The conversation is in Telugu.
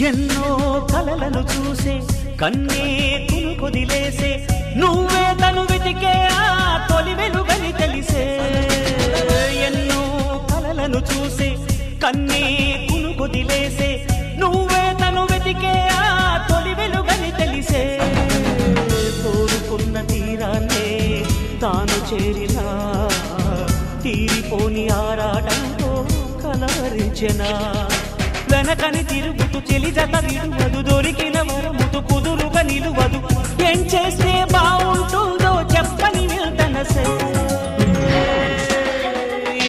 ఎన్నో కలలను చూసే కన్నే కునుకొదిలేసే నువ్వే తను వెతికే ఆ తొలి వెలుగని తెలిసే ఎన్నో కలలను చూసే కన్నే కునుకొదిలేసే నువ్వే తను వెతికే ఆ తొలి వెలుగని తెలిసే కోరుకున్న తీరాన్నే తాను చేరినా తీరిపోని ఆరాటంతో కలవరించెనా వెనకని తిరుగుతూ చెలి జత విడువదు దొరికిన వరముతు కుదురుగా నిలువదు ఏం చేస్తే బాగుంటుందో చెప్పని వెళ్తనసే